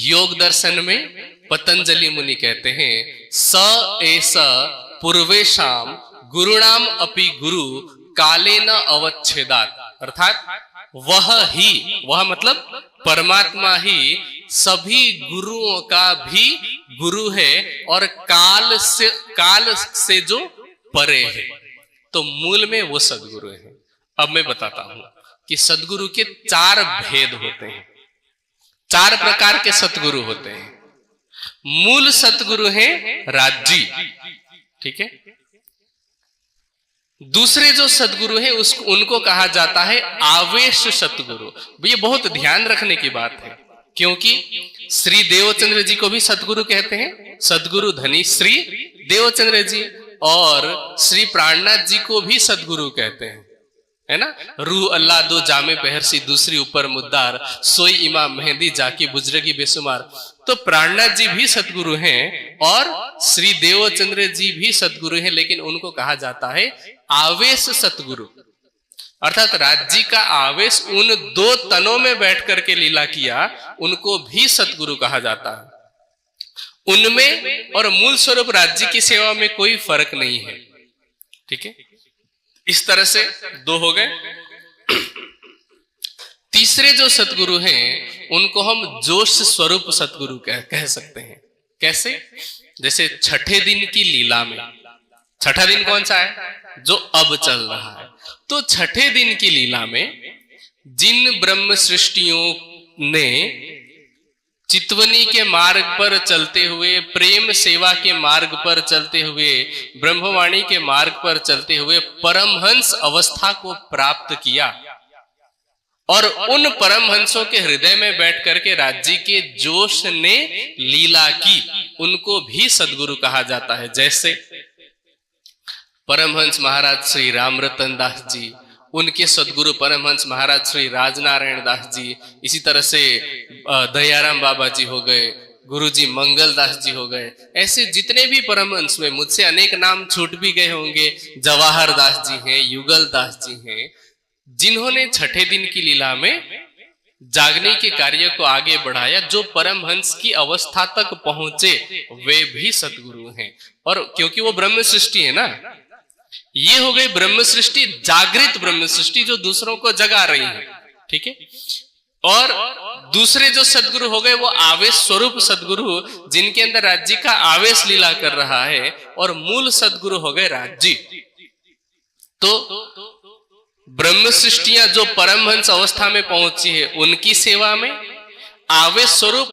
योग दर्शन में पतंजलि मुनि कहते हैं, स एस पूर्वेशाम गुरुणाम अपि गुरु काले न अवच्छेदात। अर्थात वह मतलब परमात्मा ही सभी गुरुओं का भी गुरु है और काल से जो परे है। तो मूल में वो सदगुरु है। अब मैं बताता हूं कि सदगुरु के 4 भेद होते हैं, 4 प्रकार के सतगुरु होते हैं। मूल सतगुरु है राजी, ठीक है। दूसरे जो सतगुरु है उनको कहा जाता है आवेश सतगुरु। ये बहुत ध्यान रखने की बात है, क्योंकि श्री देवचंद्र जी को भी सतगुरु कहते हैं, सदगुरु धनी श्री देवचंद्र जी, और श्री प्राणनाथ जी को भी सतगुरु कहते हैं, है ना। रूह अल्लाह दो जामे पहरसी, दूसरी ऊपर मुद्दार, सोई इमाम मेहंदी जाकी बुजरगी बेसुमार। तो प्राणनाथ जी भी सतगुरु हैं और श्री देवचंद्र जी भी सतगुरु हैं, लेकिन उनको कहा जाता है आवेश सतगुरु। अर्थात राज्य का आवेश उन 2 तनों में बैठ करके लीला किया, उनको भी सतगुरु कहा जाता है। उनमें और मूल स्वरूप राज्य की सेवा में कोई फर्क नहीं है, ठीक है। इस तरह से 2 हो गए। तीसरे जो सतगुरु हैं उनको हम जोश स्वरूप सतगुरु कह सकते हैं। कैसे? जैसे छठे दिन की लीला में, छठा दिन कौन सा है? जो अब चल रहा है। तो छठे दिन की लीला में जिन ब्रह्म सृष्टियों ने चितवनी के मार्ग पर चलते हुए, प्रेम सेवा के मार्ग पर चलते हुए, ब्रह्मवाणी के मार्ग पर चलते हुए परमहंस अवस्था को प्राप्त किया, और उन परमहंसों के हृदय में बैठ करके राज्य के जोश ने लीला की, उनको भी सदगुरु कहा जाता है। जैसे परमहंस महाराज श्री रामरतन दास जी, उनके सदगुरु परमहंस महाराज श्री राजनारायण दास जी, इसी तरह से दयाराम बाबा जी हो गए, गुरुजी मंगल दास जी हो गए। ऐसे जितने भी परमहंस हुए, मुझसे अनेक नाम छूट भी गए होंगे, जवाहर दास जी हैं, युगल दास जी हैं, जिन्होंने छठे दिन की लीला में जागने के कार्य को आगे बढ़ाया, जो परमहंस की अवस्था तक पहुंचे, वे भी सदगुरु हैं। और क्योंकि वो ब्रह्म सृष्टि है ना, ये हो गई ब्रह्म सृष्टि, जागृत ब्रह्म सृष्टि जो दूसरों को जगा रही है, ठीक है। और दूसरे जो सदगुरु हो गए वो आवेश स्वरूप सदगुरु, जिनके अंदर राज्य का आवेश लीला कर रहा है, और मूल सदगुरु हो गए राज्य। तो ब्रह्म सृष्टियां जो परमहंस अवस्था में पहुंची है, उनकी सेवा में आवेश स्वरूप